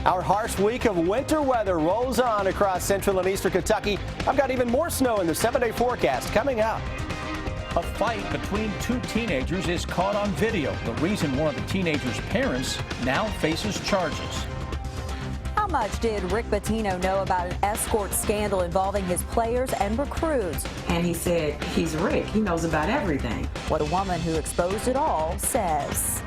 Our harsh week of winter weather rolls on across central and eastern Kentucky. I've got even more snow in the 7-day forecast coming up. A fight between two teenagers is caught on video. The reason one of the teenagers' parents now faces charges. How much did Rick Pitino know about an escort scandal involving his players and recruits? And he said, he's Rick. He knows about everything. What a woman who exposed it all says.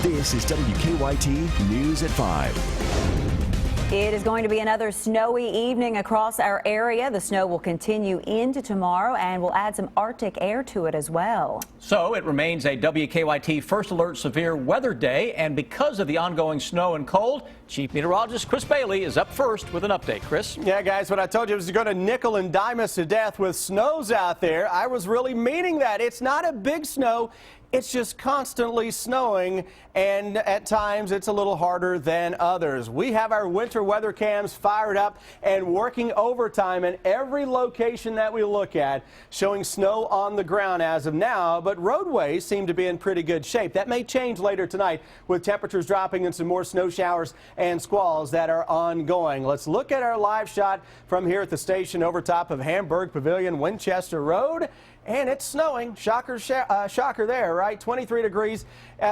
This is WKYT News at 5. It is going to be another snowy evening across our area. The snow will continue into tomorrow and will add some Arctic air to it as well. So it remains a WKYT First Alert Severe Weather Day, and because of the ongoing snow and cold, Chief Meteorologist Chris Bailey is up first with an update. Chris? Yeah, guys, what I told you was going to nickel and dime us to death with snows out there. I was really meaning that. It's not a big snow. It's just constantly snowing, and at times it's a little harder than others. We have our winter weather cams fired up and working overtime in every location that we look at, showing snow on the ground as of now, but roadways seem to be in pretty good shape. That may change later tonight with temperatures dropping and some more snow showers and squalls that are ongoing. Let's look at our live shot from here at the station over top of Hamburg Pavilion, Winchester Road. And it's snowing. Shocker there, right? 23 degrees.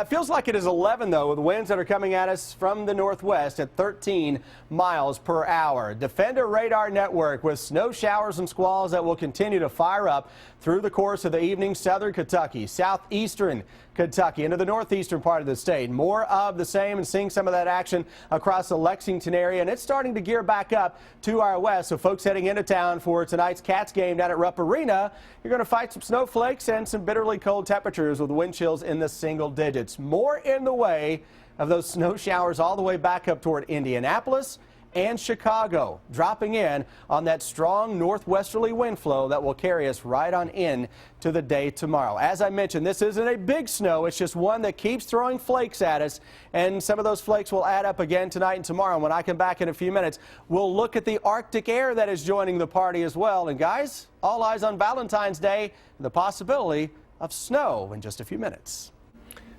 Feels like it is 11, though, with winds that are coming at us from the northwest at 13 miles per hour. Defender Radar Network with snow showers and squalls that will continue to fire up through the course of the evening. Southern Kentucky, southeastern Kentucky, into the northeastern part of the state. More of the same, and seeing some of that action across the Lexington area. And it's starting to gear back up to our west. So folks heading into town for tonight's Cats game down at Rupp Arena, you're going to fight some snowflakes and some bitterly cold temperatures with wind chills in the single digits. More in the way of those snow showers all the way back up toward Indianapolis and Chicago, dropping in on that strong northwesterly wind flow that will carry us right on in to the day tomorrow. As I mentioned, this isn't a big snow. It's just one that keeps throwing flakes at us, and some of those flakes will add up again tonight and tomorrow. When I come back in a few minutes, we'll look at the Arctic air that is joining the party as well. And guys, all eyes on Valentine's Day, the possibility of snow in just a few minutes.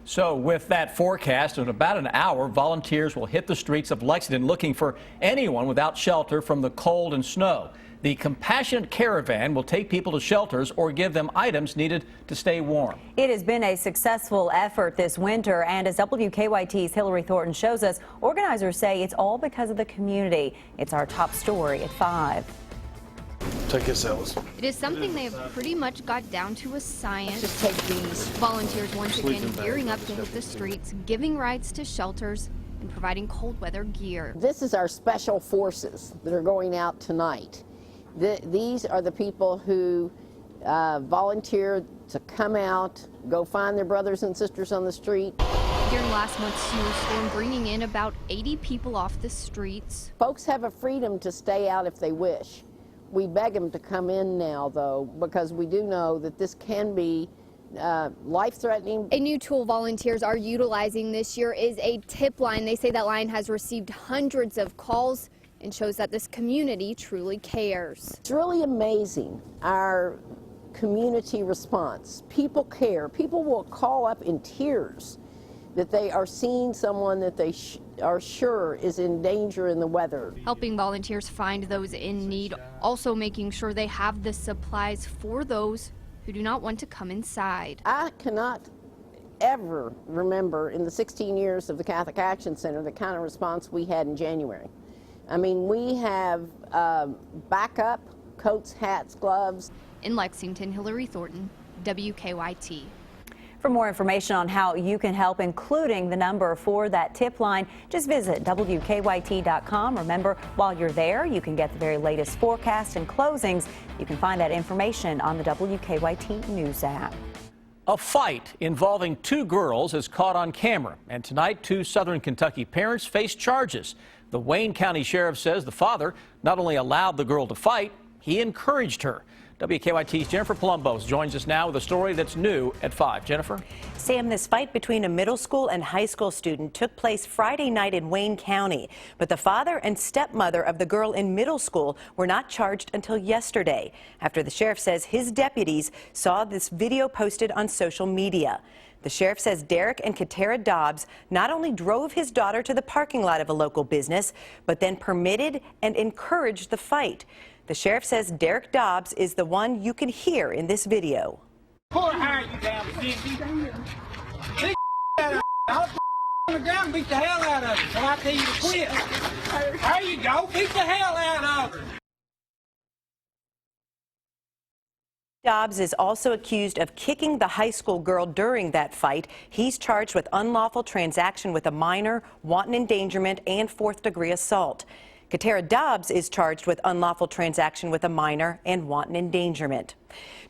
So with that forecast, in about an hour, volunteers will hit the streets of Lexington looking for anyone without shelter from the cold and snow. The Compassionate Caravan will take people to shelters or give them items needed to stay warm. It has been a successful effort this winter, and as WKYT's Hillary Thornton shows us, organizers say it's all because of the community. It's our top story at 5. Take us, Ellis. It is something they have pretty much got down to a science. Just take these. Volunteers once again gearing up to hit the streets, giving rides to shelters, and providing cold weather gear. This is our special forces that are going out tonight. These are the people who volunteered to come out, go find their brothers and sisters on the street. During last month's snowstorm, bringing in about 80 people off the streets. Folks have a freedom to stay out if they wish. We beg them to come in now, though, because we do know that this can be life-threatening. A new tool volunteers are utilizing this year is a tip line. They say that line has received hundreds of calls and shows that this community truly cares. It's really amazing, our community response. People care. People will call up in tears that they are seeing someone that they are sure is in danger in the weather. Helping volunteers find those in need, also making sure they have the supplies for those who do not want to come inside. I cannot ever remember in the 16 years of the Catholic Action Center the kind of response we had in January. I mean, we have backup, coats, hats, gloves. In Lexington, Hillary Thornton, WKYT. For more information on how you can help, including the number for that tip line, just visit WKYT.com. Remember, while you're there, you can get the very latest forecast and closings. You can find that information on the WKYT News app. A fight involving two girls is caught on camera, and tonight 2 Southern Kentucky parents face charges. The Wayne County Sheriff says the father not only allowed the girl to fight, he encouraged her. WKYT's Jennifer Palumbo joins us now with a story that's new at 5. Jennifer? Sam, this fight between a middle school and high school student took place Friday night in Wayne County, but the father and stepmother of the girl in middle school were not charged until yesterday, after the sheriff says his deputies saw this video posted on social media. The sheriff says Derek and Katera Dobbs not only drove his daughter to the parking lot of a local business, but then permitted and encouraged the fight. The sheriff says Derek Dobbs is the one you can hear in this video. Poor hair, you damn sissy. Beat the out of her. I'll on the ground and beat the hell out of her until I tell you to quit. There you go. Beat the hell out of her. Dobbs is also accused of kicking the high school girl during that fight. He's charged with unlawful transaction with a minor, wanton endangerment, and fourth-degree assault. Katera Dobbs is charged with unlawful transaction with a minor and wanton endangerment.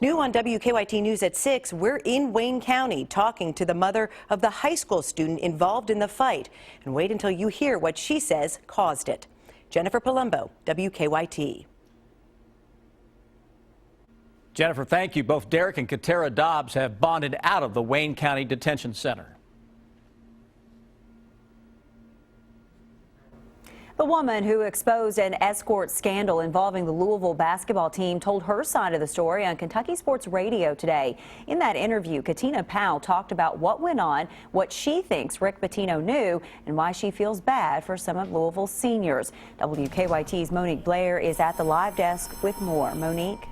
New on WKYT News at 6, we're in Wayne County talking to the mother of the high school student involved in the fight. And wait until you hear what she says caused it. Jennifer Palumbo, WKYT. Jennifer, thank you. Both Derek and Katera Dobbs have bonded out of the Wayne County Detention Center. The woman who exposed an escort scandal involving the Louisville basketball team told her side of the story on Kentucky Sports Radio today. In that interview, Katina Powell talked about what went on, what she thinks Rick Pitino knew, and why she feels bad for some of Louisville's seniors. WKYT's Monique Blair is at the live desk with more. Monique?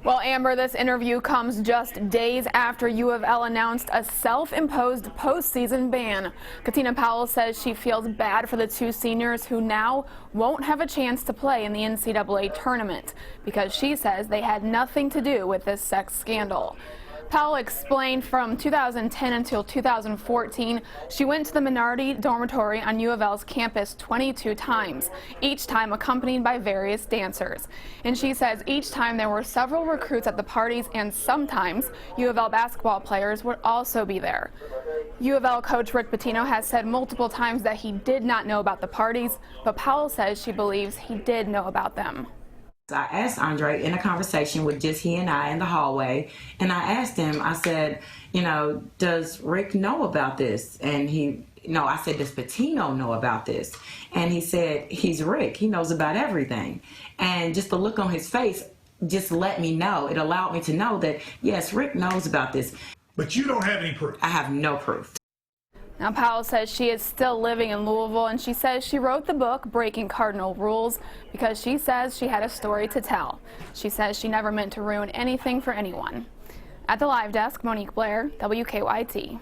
Well, Amber, this interview comes just days after U of L announced a self-imposed postseason ban. Katina Powell says she feels bad for the two seniors who now won't have a chance to play in the NCAA tournament because she says they had nothing to do with this sex scandal. Powell explained from 2010 until 2014, she went to the minority dormitory on U of L's campus 22 times, each time accompanied by various dancers. And she says each time there were several recruits at the parties, and sometimes U of L basketball players would also be there. U of L coach Rick Pitino has said multiple times that he did not know about the parties, but Powell says she believes he did know about them. I asked Andre in a conversation with just he and I in the hallway, and I asked him, I said, you know, does Rick know about this? And I said, does Pitino know about this? And he said, he's Rick. He knows about everything. And just the look on his face just let me know. It allowed me to know that, yes, Rick knows about this. But you don't have any proof. I have no proof. Now, Powell says she is still living in Louisville, and she says she wrote the book, Breaking Cardinal Rules, because she says she had a story to tell. She says she never meant to ruin anything for anyone. At the live desk, Monique Blair, WKYT.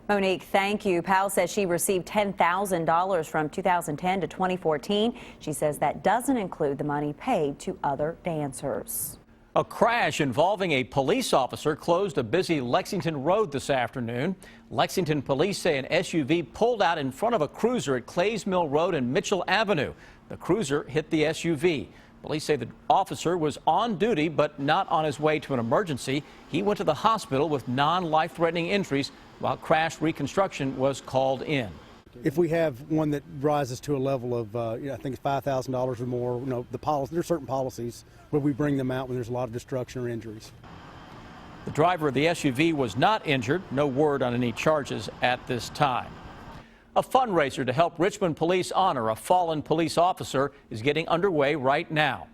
Monique, thank you. Powell says she received $10,000 from 2010 to 2014. She says that doesn't include the money paid to other dancers. A crash involving a police officer closed a busy Lexington road this afternoon. Lexington police say an SUV pulled out in front of a cruiser at Clays Mill Road and Mitchell Avenue. The cruiser hit the SUV. Police say the officer was on duty but not on his way to an emergency. He went to the hospital with non-life-threatening injuries while crash reconstruction was called in. If we have one that rises to a level of, I think it's $5,000 or more, there's certain policies where we bring them out when there's a lot of destruction or injuries. The driver of the SUV was not injured. No word on any charges at this time. A fundraiser to help Richmond police honor a fallen police officer is getting underway right now.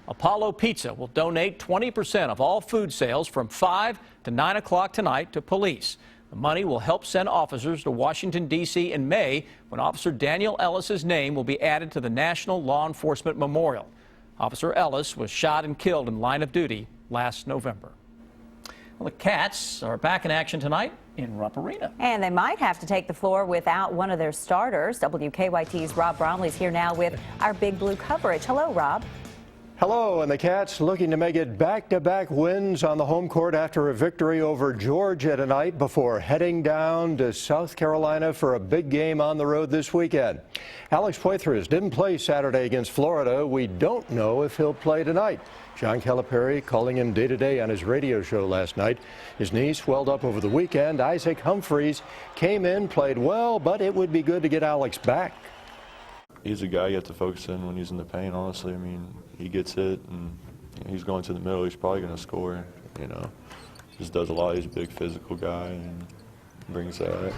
Apollo Pizza will donate 20% of all food sales from 5 to 9 o'clock tonight to police. The money will help send officers to Washington, D.C. in May, when Officer Daniel Ellis's name will be added to the National Law Enforcement Memorial. Officer Ellis was shot and killed in line of duty last November. Well, the Cats are back in action tonight in Rupp Arena. And they might have to take the floor without one of their starters. WKYT's Rob Bromley's here now with our Big Blue coverage. Hello, Rob. Hello, and the Cats looking to make it back-to-back wins on the home court after a victory over Georgia tonight before heading down to South Carolina for a big game on the road this weekend. Alex Poitras didn't play Saturday against Florida. We don't know if he'll play tonight. John Calipari calling him day-to-day on his radio show last night. His knee swelled up over the weekend. Isaac Humphries came in, played well, but it would be good to get Alex back. He's a guy you have to focus on when he's in the paint, honestly. I mean, he gets it, and he's going to the middle. He's probably going to score. Just does a lot. He's a big physical guy and brings that.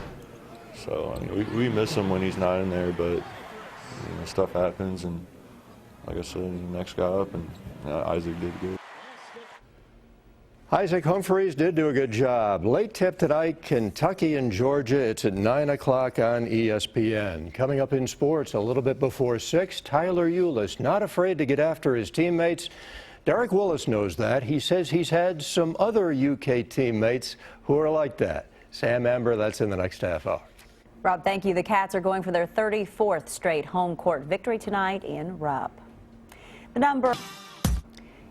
So I mean, we miss him when he's not in there, but stuff happens, and like I said, the next guy up, and Isaac did good. Isaac Humphries did do a good job. Late tip tonight, Kentucky and Georgia. It's at 9 o'clock on ESPN. Coming up in sports a little bit before 6, Tyler Eulis not afraid to get after his teammates. Derek Willis knows that. He says he's had some other UK teammates who are like that. Sam Amber, that's in the next half hour. Rob, thank you. The Cats are going for their 34th straight home court victory tonight in Rupp.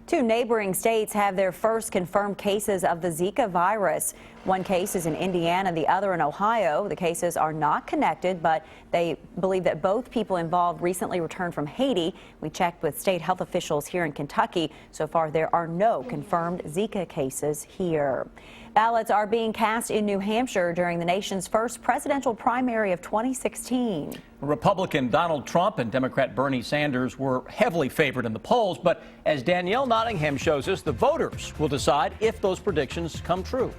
Two neighboring states have their first confirmed cases of the Zika virus. One case is in Indiana, the other in Ohio. The cases are not connected, but they believe that both people involved recently returned from Haiti. We checked with state health officials here in Kentucky. So far, there are no confirmed Zika cases here. Ballots are being cast in New Hampshire during the nation's first presidential primary of 2016. Republican Donald Trump and Democrat Bernie Sanders were heavily favored in the polls, but as Danielle Nottingham shows us, the voters will decide if those predictions come true.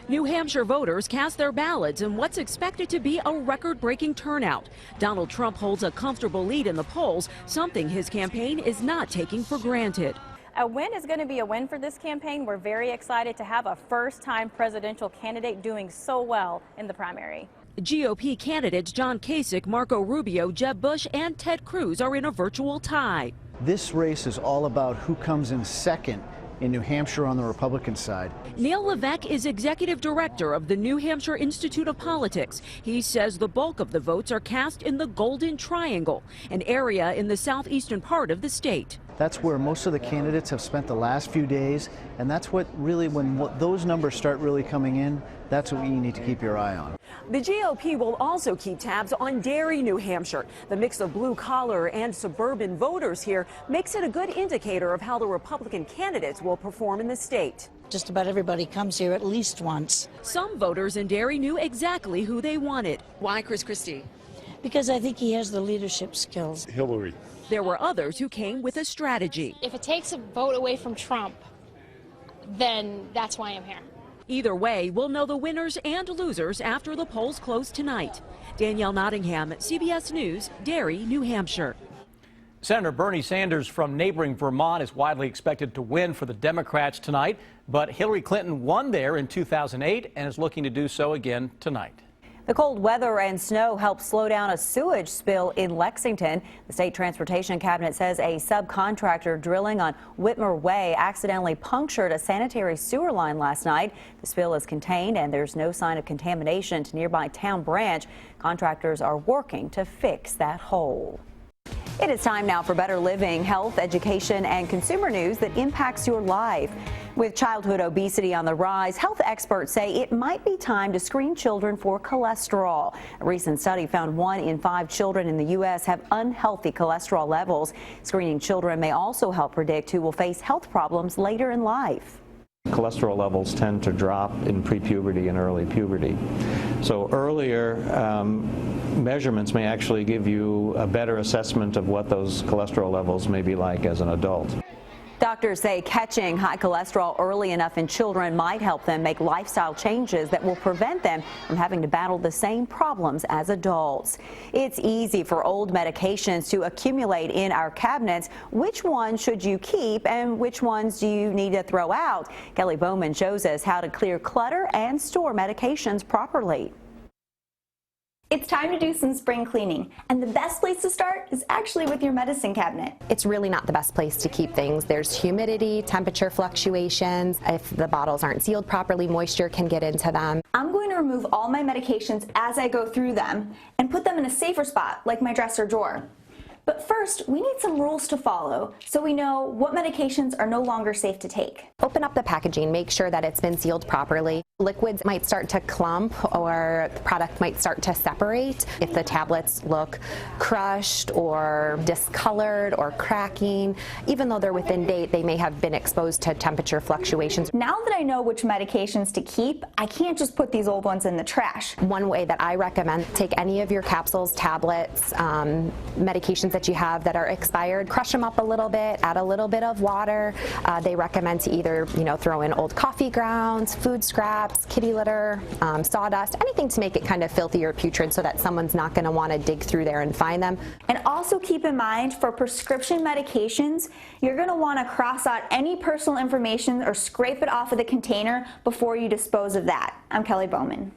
New Hampshire voters cast their ballots in what's expected to be a record-breaking turnout. Donald Trump holds a comfortable lead in the polls, something his campaign is not taking for granted. A win is going to be a win for this campaign. We're very excited to have a first-time presidential candidate doing so well in the primary. GOP candidates John Kasich, Marco Rubio, Jeb Bush, and Ted Cruz are in a virtual tie. This race is all about who comes in second in New Hampshire on the Republican side. Neil Levesque is executive director of the New Hampshire Institute of Politics. He says the bulk of the votes are cast in the Golden Triangle, an area in the southeastern part of the state. That's where most of the candidates have spent the last few days, and that's what really, when those numbers start really coming in, that's what you need to keep your eye on. The GOP will also keep tabs on Derry, New Hampshire. The mix of blue-collar and suburban voters here makes it a good indicator of how the Republican candidates will perform in the state. Just about everybody comes here at least once. Some voters in Derry knew exactly who they wanted. Why Chris Christie? Because I think he has the leadership skills. Hillary. There were others who came with a strategy. If it takes a vote away from Trump, then that's why I'm here. Either way, we'll know the winners and losers after the polls close tonight. Danielle Nottingham, CBS News, Derry, New Hampshire. Senator Bernie Sanders from neighboring Vermont is widely expected to win for the Democrats tonight, but Hillary Clinton won there in 2008 and is looking to do so again tonight. The cold weather and snow helped slow down a sewage spill in Lexington. The state transportation cabinet says a subcontractor drilling on Whitmer Way accidentally punctured a sanitary sewer line last night. The spill is contained and there's no sign of contamination to nearby Town Branch. Contractors are working to fix that hole. It is time now for better living, health, education, and consumer news that impacts your life. With childhood obesity on the rise, health experts say it might be time to screen children for cholesterol. A recent study found 1 in 5 children in the U.S. have unhealthy cholesterol levels. Screening children may also help predict who will face health problems later in life. Cholesterol levels tend to drop in pre-puberty and early puberty. So earlier measurements may actually give you a better assessment of what those cholesterol levels may be like as an adult. Doctors say catching high cholesterol early enough in children might help them make lifestyle changes that will prevent them from having to battle the same problems as adults. It's easy for old medications to accumulate in our cabinets. Which ones should you keep and which ones do you need to throw out? Kelly Bowman shows us how to clear clutter and store medications properly. It's time to do some spring cleaning, and the best place to start is actually with your medicine cabinet. It's really not the best place to keep things. There's humidity, temperature fluctuations. If the bottles aren't sealed properly, moisture can get into them. I'm going to remove all my medications as I go through them and put them in a safer spot, like my dresser drawer. But first, we need some rules to follow so we know what medications are no longer safe to take. Open up the packaging, make sure that it's been sealed properly. Liquids might start to clump or the product might start to separate. If the tablets look crushed or discolored or cracking, even though they're within date, they may have been exposed to temperature fluctuations. Now that I know which medications to keep, I can't just put these old ones in the trash. One way that I recommend, take any of your capsules, tablets, medications that you have that are expired, crush them up a little bit, add a little bit of water. They recommend to either, throw in old coffee grounds, food scraps, kitty litter, sawdust, anything to make it kind of filthy or putrid so that someone's not going to want to dig through there and find them. And also keep in mind, for prescription medications, you're going to want to cross out any personal information or scrape it off of the container before you dispose of that. I'm Kelly Bowman.